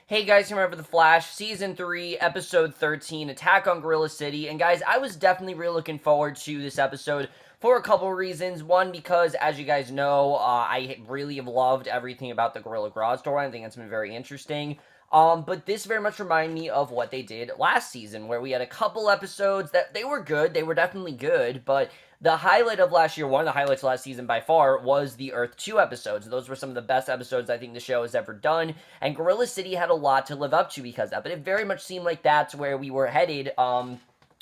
Hey guys, remember The Flash, Season 3, Episode 13, Attack on Gorilla City. And guys, I was definitely really looking forward to this episode for a couple reasons. One, because as you guys know, I really have loved everything about the Gorilla Grodd story. I think it's been very interesting. But this very much reminded me of what they did last season, where we had a couple episodes that they were good. They were definitely good, but the highlight of last year, one of the highlights of last season by far, was the Earth 2 episodes. Those were some of the best episodes I think the show has ever done, and Gorilla City had a lot to live up to because of that, but it very much seemed like that's where we were headed,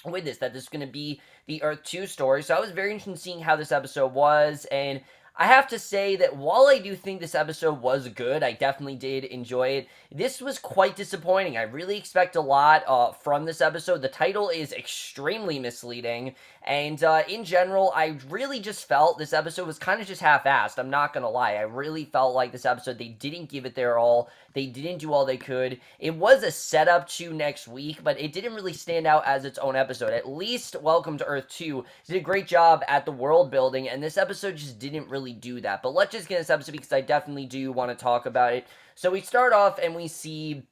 with this, that this is going to be the Earth 2 story. So I was very interested in seeing how this episode was, and I have to say that while I do think this episode was good, I definitely did enjoy it, this was quite disappointing. I really expect a lot from this episode. The title is extremely misleading, and in general, I really just felt this episode was kind of just half-assed. I'm not gonna lie. I really felt like this episode, they didn't give it their all. They didn't do all they could. It was a setup to next week, but it didn't really stand out as its own episode. At least Welcome to Earth 2 did a great job at the world building, and this episode just didn't really do that. But let's just get this episode because I definitely do want to talk about it. So we start off and we see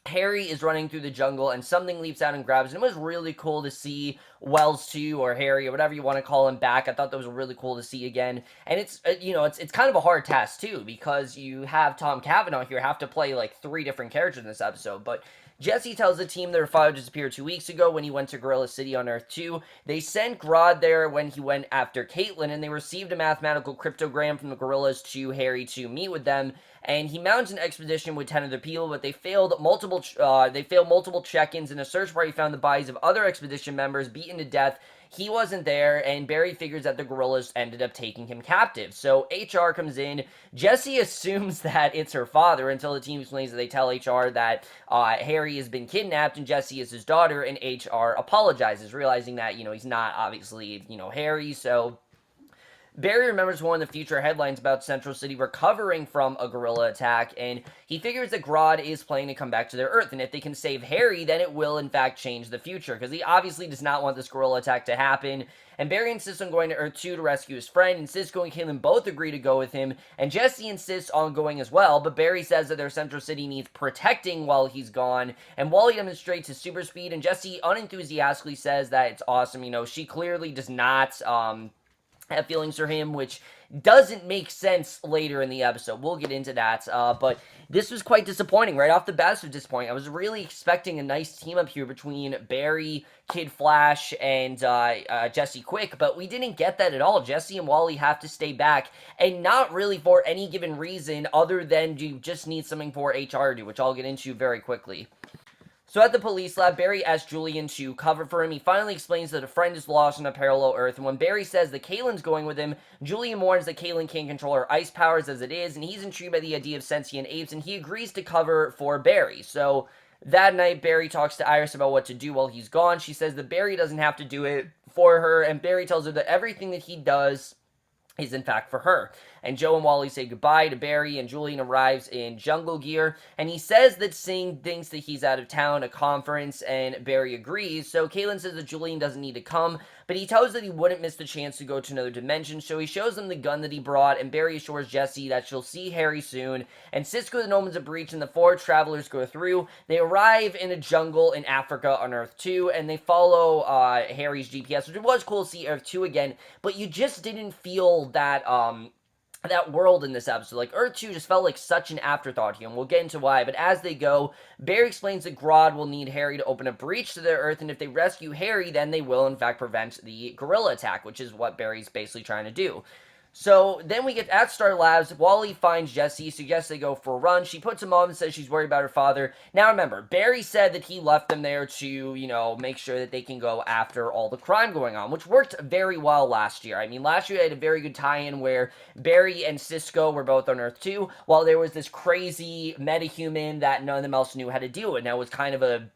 Harry is running through the jungle and something leaps out and grabs him. It was really cool to see Wells 2 or Harry or whatever you want to call him back. I thought that was really cool to see again. And it's, it's kind of a hard task too because you have Tom Cavanaugh here have to play like 3 different characters in this episode. But Jesse tells the team their father disappeared 2 weeks ago when he went to Gorilla City on Earth 2. They sent Grodd there when he went after Caitlin, and they received a mathematical cryptogram from the gorillas to Harry to meet with them. And he mounts an expedition with 10 other people, but they failed multiple check-ins. In a search party found the bodies of other expedition members beaten to death. He wasn't there, and Barry figures that the gorillas ended up taking him captive. So HR comes in. Jesse assumes that it's her father until the team explains that they tell HR that Harry has been kidnapped and Jesse is his daughter, and HR apologizes, realizing that, he's not obviously, Harry, so Barry remembers one of the future headlines about Central City recovering from a gorilla attack, and he figures that Grodd is planning to come back to their Earth, and if they can save Harry, then it will in fact change the future, because he obviously does not want this gorilla attack to happen, and Barry insists on going to Earth 2 to rescue his friend, and Cisco and Caitlin both agree to go with him, and Jesse insists on going as well, but Barry says that their Central City needs protecting while he's gone, and Wally demonstrates his super speed, and Jesse unenthusiastically says that it's awesome. She clearly does not, have feelings for him, which doesn't make sense later in the episode. We'll get into that, but this was quite disappointing. Right off the bat, it was disappointing. I was really expecting a nice team up here between Barry, Kid Flash, and Jesse Quick, but we didn't get that at all. Jesse and Wally have to stay back, and not really for any given reason other than you just need something for HR to do, which I'll get into very quickly. So at the police lab, Barry asks Julian to cover for him. He finally explains that a friend is lost on a parallel Earth, and when Barry says that Caitlin's going with him, Julian warns that Caitlin can't control her ice powers as it is, and he's intrigued by the idea of sentient apes, and he agrees to cover for Barry. So that night, Barry talks to Iris about what to do while he's gone. She says that Barry doesn't have to do it for her, and Barry tells her that everything that he does is in fact for her. And Joe and Wally say goodbye to Barry, and Julian arrives in jungle gear, and he says that Singh thinks that he's out of town, a conference, and Barry agrees. So Caitlin says that Julian doesn't need to come, but he tells that he wouldn't miss the chance to go to another dimension, so he shows them the gun that he brought, and Barry assures Jesse that she'll see Harry soon, and Cisco then opens a breach, and the 4 travelers go through. They arrive in a jungle in Africa on Earth 2, and they follow Harry's GPS, which it was cool to see Earth 2 again, but you just didn't feel that world in this episode. Like, Earth 2 just felt like such an afterthought here, and we'll get into why, but as they go, Barry explains that Grodd will need Harry to open a breach to their Earth, and if they rescue Harry, then they will, in fact, prevent the gorilla attack, which is what Barry's basically trying to do. So then we get at Star Labs. Wally finds Jesse, suggests they go for a run. She puts him on and says she's worried about her father. Now remember, Barry said that he left them there to, make sure that they can go after all the crime going on, which worked very well last year. I mean, last year they had a very good tie-in where Barry and Cisco were both on Earth 2, while there was this crazy metahuman that none of them else knew how to deal with. Now it was kind of a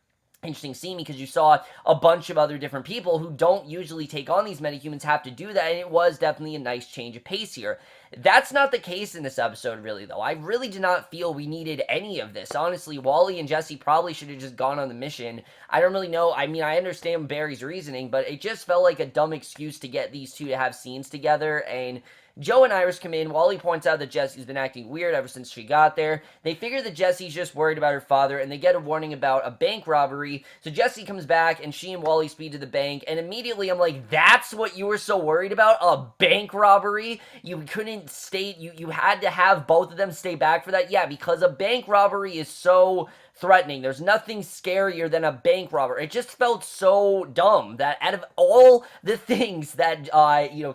interesting scene because you saw a bunch of other different people who don't usually take on these metahumans have to do that, and it was definitely a nice change of pace here. That's not the case in this episode, really, though. I really did not feel we needed any of this. Honestly, Wally and Jesse probably should have just gone on the mission. I don't really know. I mean, I understand Barry's reasoning, but it just felt like a dumb excuse to get these two to have scenes together, and Joe and Iris come in. Wally points out that Jesse's been acting weird ever since she got there. They figure that Jesse's just worried about her father, and they get a warning about a bank robbery. So Jesse comes back, and she and Wally speed to the bank, and immediately I'm like, that's what you were so worried about? A bank robbery? You couldn't stay, you had to have both of them stay back for that? Yeah, because a bank robbery is so threatening. There's nothing scarier than a bank robber. It just felt so dumb that out of all the things that,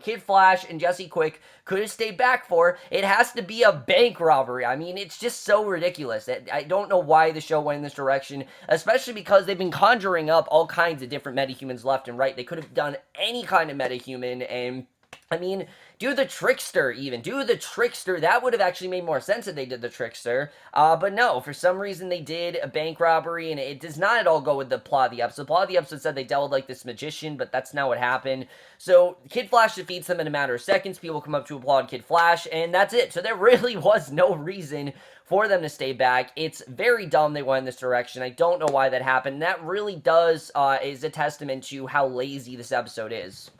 Kid Flash and Jesse Quick could have stayed back for, it has to be a bank robbery. I mean, it's just so ridiculous. I don't know why the show went in this direction, especially because they've been conjuring up all kinds of different metahumans left and right. They could have done any kind of metahuman, and I mean, do the Trickster even. Do the Trickster. That would have actually made more sense if they did the Trickster. But no, for some reason they did a bank robbery, and it does not at all go with the plot of the episode. The plot of the episode said they dealt with, like, this magician, but that's not what happened. So, Kid Flash defeats them in a matter of seconds. People come up to applaud Kid Flash, and that's it. So there really was no reason for them to stay back. It's very dumb they went in this direction. I don't know why that happened. That really is a testament to how lazy this episode is.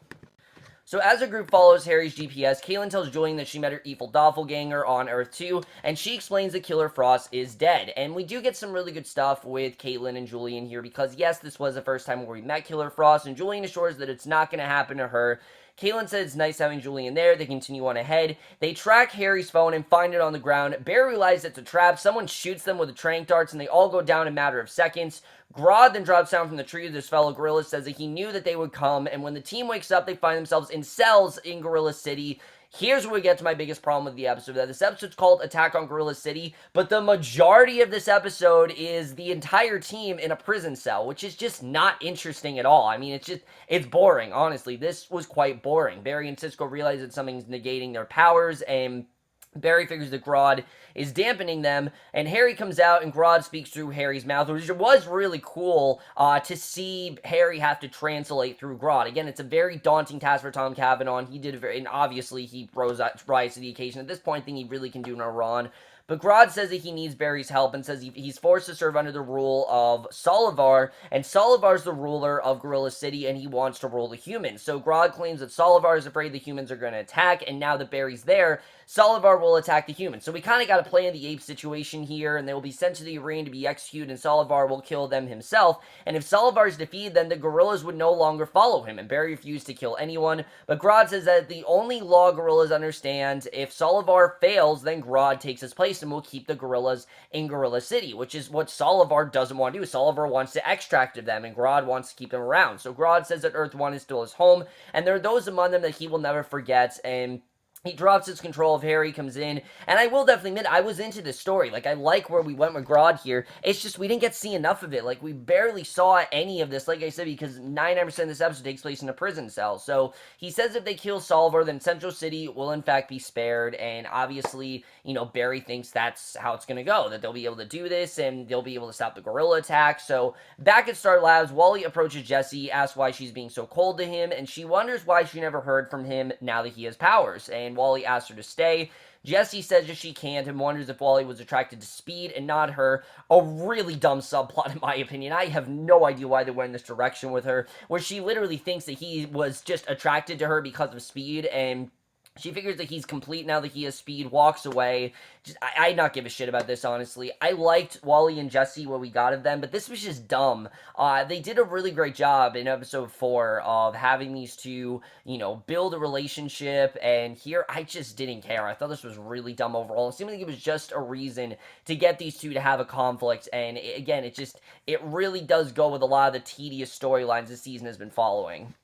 So as the group follows Harry's GPS, Caitlin tells Julian that she met her evil doppelganger on Earth 2, and she explains that Killer Frost is dead. And we do get some really good stuff with Caitlin and Julian here, because yes, this was the first time where we met Killer Frost, and Julian assures that it's not going to happen to her. Caitlin says it's nice having Julian there. They continue on ahead. They track Harry's phone and find it on the ground. Barry realizes it's a trap. Someone shoots them with the tranq darts, and they all go down in a matter of seconds. Grodd then drops down from the tree with his fellow gorillas, says that he knew that they would come, and when the team wakes up, they find themselves in cells in Gorilla City. Here's where we get to my biggest problem with the episode. That this episode's called Attack on Gorilla City, but the majority of this episode is the entire team in a prison cell, which is just not interesting at all. I mean, it's boring, honestly. This was quite boring. Barry and Cisco realize that something's negating their powers, and Barry figures that Grodd is dampening them, and Harry comes out, and Grodd speaks through Harry's mouth, which was really cool to see Harry have to translate through Grodd. Again, it's a very daunting task for Tom Cavanaugh, and he did it and obviously he rise to the occasion. At this point, I think he really can do no wrong. But Grodd says that he needs Barry's help and says he's forced to serve under the rule of Solivar, and Solivar's the ruler of Gorilla City, and he wants to rule the humans. So Grodd claims that Solivar is afraid the humans are going to attack, and now that Barry's there, Solivar will attack the humans. So we kind of got to play in the ape situation here, and they will be sent to the arena to be executed, and Solivar will kill them himself. And if Solivar is defeated, then the gorillas would no longer follow him, and Barry refused to kill anyone. But Grodd says that the only law gorillas understand, if Solivar fails, then Grodd takes his place and will keep the gorillas in Gorilla City, which is what Solivar doesn't want to do. Solivar wants to extract them, and Grodd wants to keep them around. So Grodd says that Earth 1 is still his home, and there are those among them that he will never forget, and he drops his control of Harry, comes in, and I will definitely admit, I was into this story. Like, I like where we went with Grodd here. It's just, we didn't get to see enough of it. Like, we barely saw any of this, like I said, because 99% of this episode takes place in a prison cell. So, he says if they kill Solver, then Central City will in fact be spared, and obviously, Barry thinks that's how it's gonna go, that they'll be able to do this, and they'll be able to stop the gorilla attack. So, back at Star Labs, Wally approaches Jessie, asks why she's being so cold to him, and she wonders why she never heard from him now that he has powers, and Wally asks her to stay. Jessie says that she can't and wonders if Wally was attracted to Speed and not her. A really dumb subplot, in my opinion. I have no idea why they went in this direction with her, where she literally thinks that he was just attracted to her because of Speed, and she figures that he's complete now that he has Speed, walks away. I not give a shit about this, honestly. I liked Wally and Jessie, what we got of them, but this was just dumb. They did a really great job in episode 4 of having these two, build a relationship, and here, I just didn't care. I thought this was really dumb overall. It seemed like it was just a reason to get these two to have a conflict, and again, it really does go with a lot of the tedious storylines this season has been following.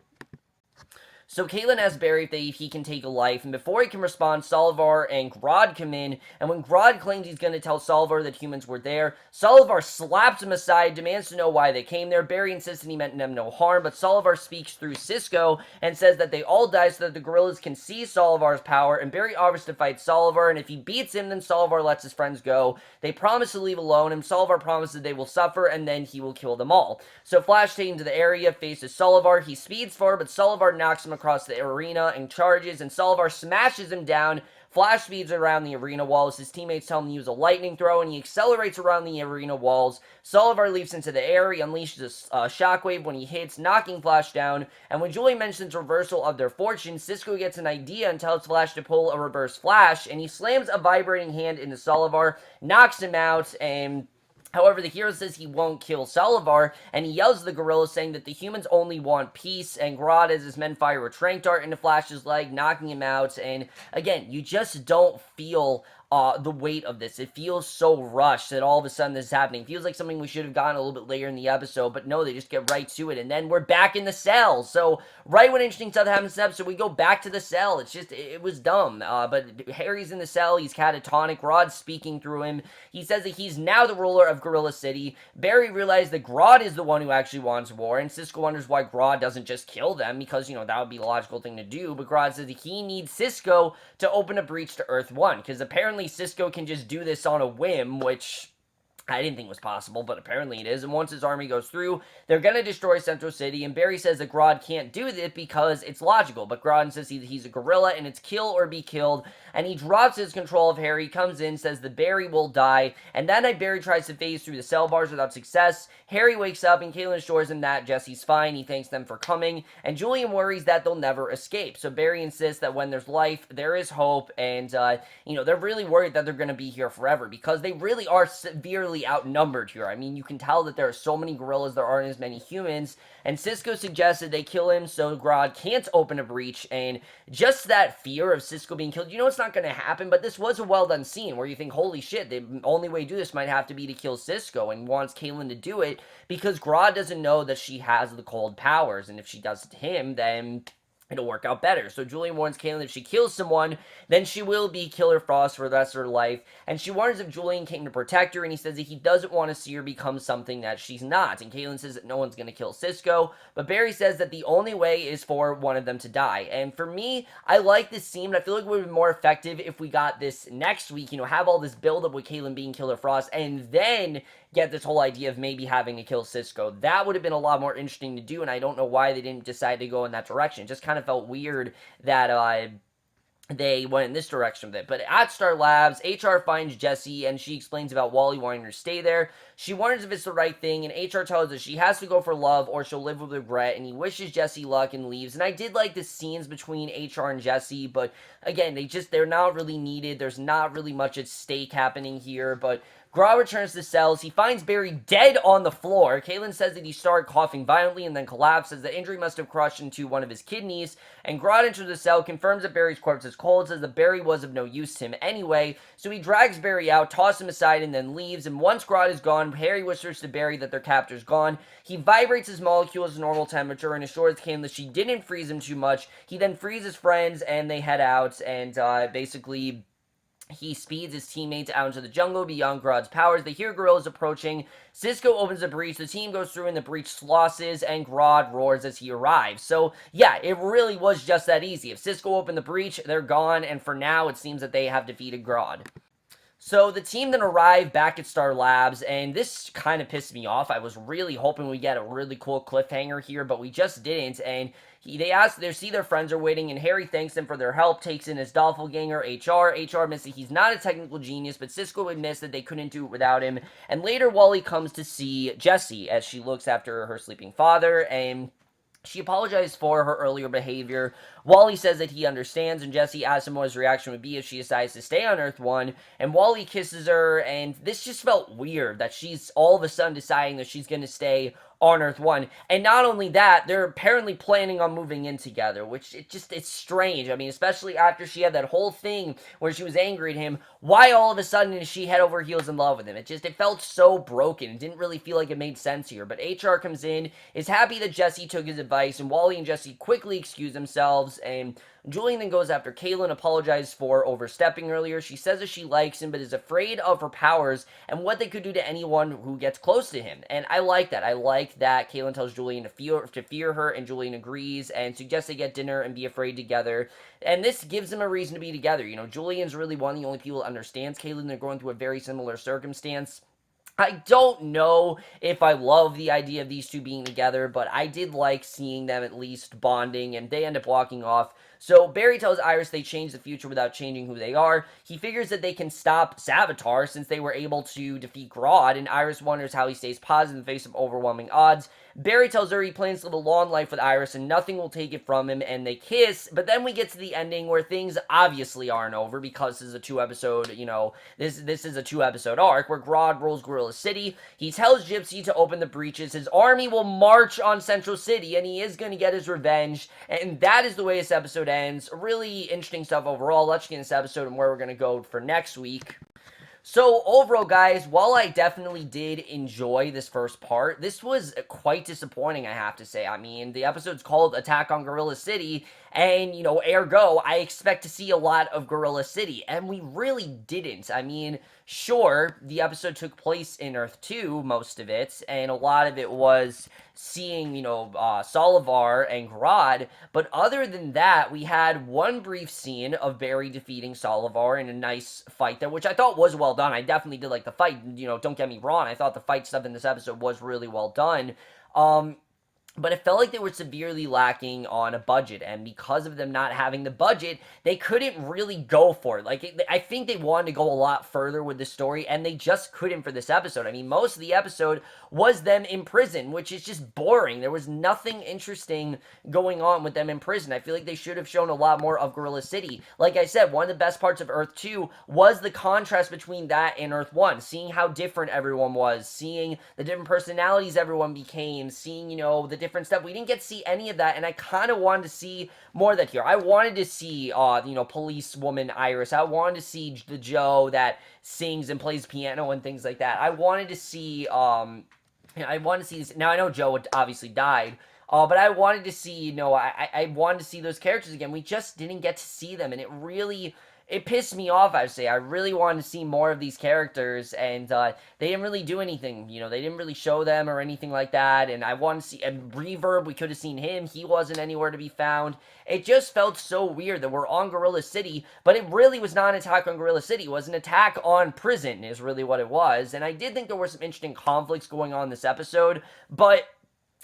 So Caitlin asks Barry if he can take a life, and before he can respond, Solivar and Grodd come in, and when Grodd claims he's going to tell Solivar that humans were there, Solivar slaps him aside, demands to know why they came there. Barry insists that he meant them no harm, but Solivar speaks through Cisco and says that they all die so that the gorillas can see Solivar's power, and Barry offers to fight Solivar, and if he beats him, then Solivar lets his friends go. They promise to leave alone, and Solivar promises they will suffer, and then he will kill them all. So Flash takes him to the area, faces Solivar. He speeds forward, but Solivar knocks him across the arena and charges, and Solivar smashes him down. flash speeds around the arena walls. His teammates tell him to use a lightning throw, and he accelerates around the arena walls. Solivar leaps into the air. He unleashes a shockwave when he hits, knocking Flash down. And when Julie mentions reversal of their fortune, Cisco gets an idea and tells Flash to pull a reverse Flash, and he slams a vibrating hand into Solivar, knocks him out, and however, the hero says he won't kill Solivar, and he yells at the gorilla saying that the humans only want peace, and Grodd, as his men fire a trank dart into Flash's leg, knocking him out, and again, you just don't feel the weight of this. It feels so rushed that all of a sudden this is happening. It feels like something we should have gotten a little bit later in the episode, but no, they just get right to it, and then we're back in the cell. So, right when interesting stuff happens in this episode, we go back to the cell. It's just, it was dumb, but Harry's in the cell, he's catatonic, Grodd's speaking through him. He says that he's now the ruler of Gorilla City. Barry realized that Grodd is the one who actually wants war, and Cisco wonders why Grodd doesn't just kill them, because, that would be the logical thing to do, but Grodd says that he needs Cisco to open a breach to Earth-1, because apparently Cisco can just do this on a whim, which I didn't think was possible, but apparently it is, and once his army goes through, they're gonna destroy Central City, and Barry says that Grodd can't do this because it's logical, but Grodd says he's a gorilla, and it's kill or be killed, and he drops his control of Harry, comes in, says that Barry will die, and that night Barry tries to phase through the cell bars without success. Harry wakes up, and Caitlin assures him that Jesse's fine, he thanks them for coming, and Julian worries that they'll never escape, so Barry insists that when there's life, there is hope, and, they're really worried that they're gonna be here forever, because they really are severely outnumbered here. I mean, you can tell that there are so many gorillas, there aren't as many humans, and Cisco suggested they kill him so Grodd can't open a breach, and just that fear of Cisco being killed, it's not going to happen, but this was a well-done scene where you think, holy shit, the only way to do this might have to be to kill Cisco, and wants Caitlin to do it, because Grodd doesn't know that she has the cold powers, and if she does it to him, then it'll work out better. So Julian warns Caitlin if she kills someone, then she will be Killer Frost for the rest of her life. And she wonders if Julian came to protect her, and he says that he doesn't want to see her become something that she's not. And Caitlin says that no one's going to kill Cisco, but Barry says that the only way is for one of them to die. And for me, I like this scene, but I feel like it would have been more effective if we got this next week, have all this build-up with Caitlin being Killer Frost, and then get this whole idea of maybe having to kill Cisco. That would have been a lot more interesting to do, and I don't know why they didn't decide to go in that direction. It just kind of felt weird that they went in this direction with it. But at Star Labs, HR finds Jessie, and she explains about Wally wanting her to stay there. She wonders if it's the right thing, and HR tells her she has to go for love or she'll live with regret, and he wishes Jessie luck and leaves. And I did like the scenes between HR and Jessie, but again, they're not really needed. There's not really much at stake happening here, but Grodd returns to the cells. He finds Barry dead on the floor. Caitlin says that he started coughing violently and then collapses. The injury must have crushed into one of his kidneys. And Grodd enters the cell, confirms that Barry's corpse is cold, says that Barry was of no use to him anyway. So he drags Barry out, tosses him aside, and then leaves. And once Grodd is gone, Harry whispers to Barry that their captor's gone. He vibrates his molecules to normal temperature and assures Caitlin that she didn't freeze him too much. He then frees his friends, and they head out, and basically he speeds his teammates out into the jungle beyond Grodd's powers. They hear gorillas approaching. Cisco opens a breach. The team goes through and the breach slosses, and Grodd roars as he arrives. So, yeah, it really was just that easy. If Cisco opened the breach, they're gone, and for now, it seems that they have defeated Grodd. So the team then arrived back at Star Labs, and this kind of pissed me off. I was really hoping we get a really cool cliffhanger here, but we just didn't, and they see their friends are waiting, and Harry thanks them for their help, takes in his doppelganger, HR. HR admits that he's not a technical genius, but Cisco admits that they couldn't do it without him, and later Wally comes to see Jessie as she looks after her sleeping father, and she apologized for her earlier behavior. Wally says that he understands, and Jessie asks him what his reaction would be if she decides to stay on Earth-1, and Wally kisses her, and this just felt weird, that she's all of a sudden deciding that she's going to stay on Earth-1, and not only that, they're apparently planning on moving in together, which it's strange. I mean, especially after she had that whole thing where she was angry at him, why all of a sudden is she head over heels in love with him? It felt so broken. It didn't really feel like it made sense here, but HR comes in, is happy that Jessie took his advice, and Wally and Jessie quickly excuse themselves, and Julian then goes after Caitlin, apologizes for overstepping earlier. She says that she likes him, but is afraid of her powers and what they could do to anyone who gets close to him. And I like that. I like that Caitlin tells Julian to fear her, and Julian agrees and suggests they get dinner and be afraid together. And this gives them a reason to be together. Julian's really one of the only people that understands Caitlin. They're going through a very similar circumstance. I don't know if I love the idea of these two being together, but I did like seeing them at least bonding, and they end up walking off. So Barry tells Iris they change the future without changing who they are. He figures that they can stop Savitar since they were able to defeat Grodd, and Iris wonders how he stays positive in the face of overwhelming odds. Barry tells her he plans to live a long life with Iris and nothing will take it from him, and they kiss. But then we get to the ending where things obviously aren't over because this is a two-episode, this is a two-episode arc where Grodd rules Gorilla City. He tells Gypsy to open the breaches. His army will march on Central City, and he is going to get his revenge. And that is the way this episode ends. Really interesting stuff overall. Let's get into this episode and where we're going to go for next week. So, overall, guys, while I definitely did enjoy this first part, this was quite disappointing, I have to say. I mean, the episode's called Attack on Gorilla City, and, ergo, I expect to see a lot of Gorilla City, and we really didn't. I mean, sure, the episode took place in Earth 2, most of it, and a lot of it was seeing, Solivar and Grodd, but other than that, we had one brief scene of Barry defeating Solivar in a nice fight there, which I thought was well done. I definitely did like the fight, don't get me wrong, I thought the fight stuff in this episode was really well done. But it felt like they were severely lacking on a budget, and because of them not having the budget, they couldn't really go for it. I think they wanted to go a lot further with the story, and they just couldn't for this episode. I mean, most of the episode was them in prison, which is just boring. There was nothing interesting going on with them in prison. I feel like they should have shown a lot more of Gorilla City. Like I said, one of the best parts of Earth 2 was the contrast between that and Earth 1, seeing how different everyone was, seeing the different personalities everyone became, seeing, the different stuff. We didn't get to see any of that, and I kind of wanted to see more of that here. I wanted to see, policewoman Iris. I wanted to see the Joe that sings and plays piano and things like that. I wanted to see, this. Now, I know Joe obviously died, but I wanted to see, I wanted to see those characters again. We just didn't get to see them, and it pissed me off, I would say. I really wanted to see more of these characters, and they didn't really do anything. They didn't really show them or anything like that, and I wanted to see... And Reverb, we could have seen him. He wasn't anywhere to be found. It just felt so weird that we're on Gorilla City, but it really was not an attack on Gorilla City. It was an attack on prison, is really what it was, and I did think there were some interesting conflicts going on in this episode, but...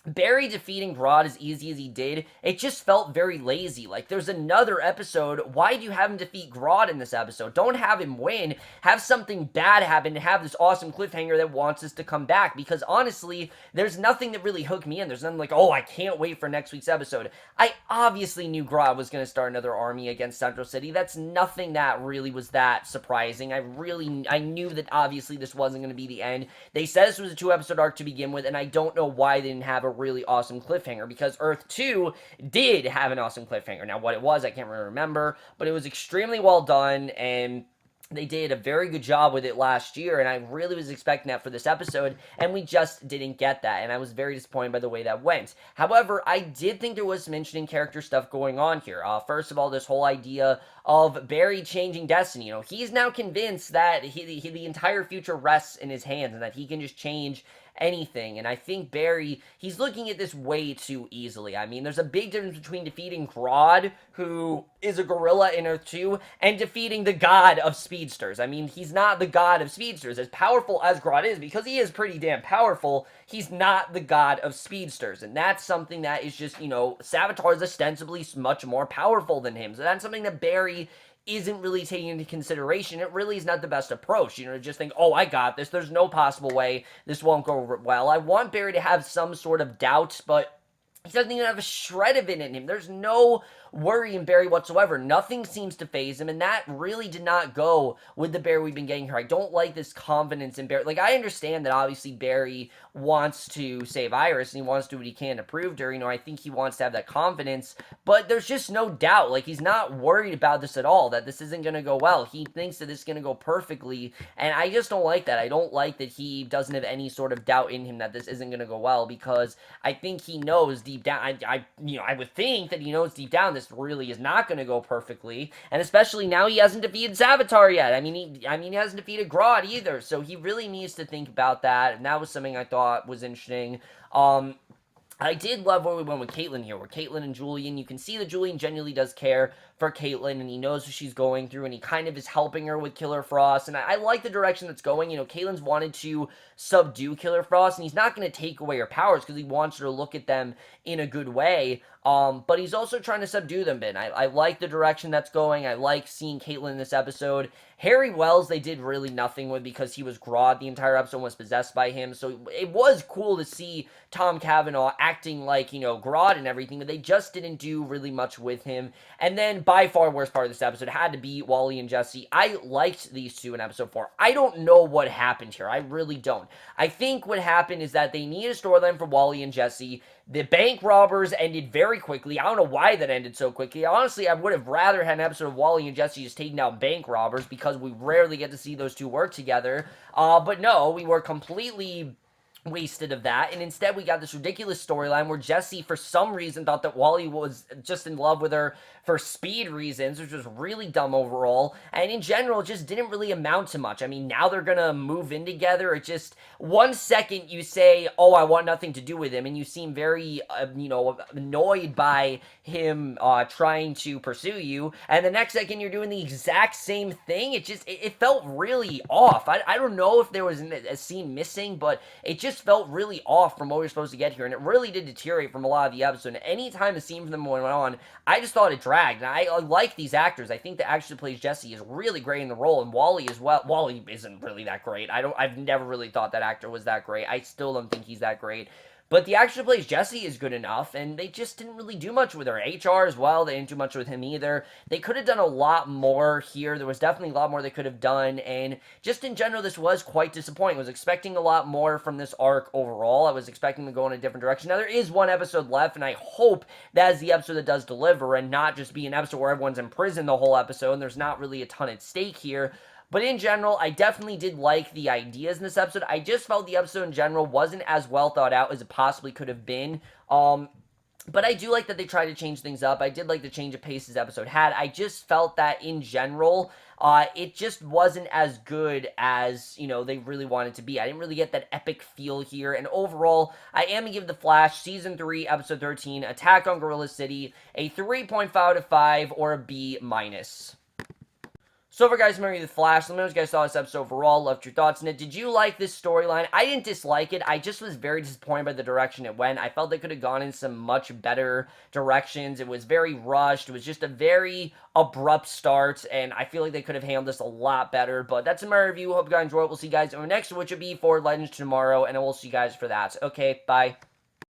Barry defeating Grodd as easy as he did, it just felt very lazy. Like, there's another episode. Why do you have him defeat Grodd in this episode? Don't have him win. Have something bad happen to have this awesome cliffhanger that wants us to come back. Because, honestly, there's nothing that really hooked me in. There's nothing like, oh, I can't wait for next week's episode. I obviously knew Grodd was going to start another army against Central City. That's nothing that really was that surprising. I knew that, obviously, this wasn't going to be the end. They said this was a 2-episode arc to begin with, and I don't know why they didn't have a really awesome cliffhanger, because Earth 2 did have an awesome cliffhanger. Now, what it was, I can't really remember, but it was extremely well done, and they did a very good job with it last year, and I really was expecting that for this episode, and we just didn't get that, and I was very disappointed by the way that went. However, I did think there was some interesting character stuff going on here. First of all, this whole idea of Barry changing destiny. He's now convinced that the entire future rests in his hands, and that he can just change anything, and I think Barry, he's looking at this way too easily. I mean, there's a big difference between defeating Grodd, who is a gorilla in Earth 2, and defeating the god of speedsters. I mean, he's not the god of speedsters. As powerful as Grodd is, because he is pretty damn powerful, he's not the god of speedsters, and that's something that is just, Savitar is ostensibly much more powerful than him, so that's something that Barry isn't really taking into consideration. It really is not the best approach, to just think, oh, I got this, there's no possible way this won't go well. I want Barry to have some sort of doubt, but he doesn't even have a shred of it in him. There's no worry in Barry whatsoever. Nothing seems to faze him, and that really did not go with the Barry we've been getting here. I don't like this confidence in Barry. Like, I understand that obviously Barry wants to save Iris, and he wants to do what he can to prove to her. I think he wants to have that confidence, but there's just no doubt. Like, he's not worried about this at all, that this isn't going to go well. He thinks that this is going to go perfectly, and I just don't like that. I don't like that he doesn't have any sort of doubt in him that this isn't going to go well, because I think he knows deep down, I would think that he knows deep down this really is not going to go perfectly, and especially now he hasn't defeated Savitar yet. I mean, he hasn't defeated Grodd either, so he really needs to think about that, and that was something I thought was interesting. I did love where we went with Caitlyn here, where Caitlyn and Julian, you can see that Julian genuinely does care for Caitlyn, and he knows what she's going through, and he kind of is helping her with Killer Frost, and I like the direction that's going. You know, Caitlyn's wanted to subdue Killer Frost, and he's not going to take away her powers because he wants her to look at them in a good way. But he's also trying to subdue them, Ben. I like the direction that's going. I like seeing Caitlyn in this episode. Harry Wells, they did really nothing with because he was Grodd the entire episode, was possessed by him. So it was cool to see Tom Cavanaugh acting like, you know, Grodd and everything, but they just didn't do really much with him. And then, by far, worst part of this episode had to be Wally and Jesse. I liked these two in episode 4. I don't know what happened here. I really don't. I think what happened is that they need a storyline for Wally and Jesse. The bank robbers ended very quickly. I don't know why that ended so quickly. Honestly, I would have rather had an episode of Wally and Jesse just taking down bank robbers because we rarely get to see those two work together. But no, we were completely wasted of that, and instead we got this ridiculous storyline where Jesse for some reason thought that Wally was just in love with her for speed reasons, which was really dumb overall, and in general it just didn't really amount to much. I mean, now they're gonna move in together. It just, 1 second you say, oh, I want nothing to do with him, and you seem very annoyed by him trying to pursue you, and the next second you're doing the exact same thing. It felt really off. I don't know if there was a scene missing, but it just felt really off from what we were supposed to get here, and it really did deteriorate from a lot of the episode. And anytime a scene from them went on, I just thought it dragged, and I like these actors. I think the actor who plays Jesse is really great in the role, and Wally as well. Wally isn't really that great. I've never really thought that actor was that great. I still don't think he's that great. But the actor who plays Jesse is good enough, and they just didn't really do much with her. HR as well, they didn't do much with him either. They could have done a lot more here. There was definitely a lot more they could have done, and just in general, this was quite disappointing. I was expecting a lot more from this arc overall. I was expecting to go in a different direction. Now, there is one episode left, and I hope that is the episode that does deliver, and not just be an episode where everyone's in prison the whole episode, and there's not really a ton at stake here. But in general, I definitely did like the ideas in this episode. I just felt the episode in general wasn't as well thought out as it possibly could have been. But I do like that they tried to change things up. I did like the change of pace this episode had. I just felt that in general, it just wasn't as good as, you know, they really wanted to be. I didn't really get that epic feel here. And overall, I am going to give The Flash Season 3, Episode 13, Attack on Gorilla City, a 3.5 out of 5 or a B-. So, guys, remember The Flash. Let me know what you guys thought of this episode overall. Loved your thoughts on it. Did you like this storyline? I didn't dislike it. I just was very disappointed by the direction it went. I felt they could have gone in some much better directions. It was very rushed. It was just a very abrupt start, and I feel like they could have handled this a lot better. But that's my review. Hope you guys enjoyed it. We'll see you guys in the next one, which will be for Legends tomorrow, and I will see you guys for that. Okay, bye.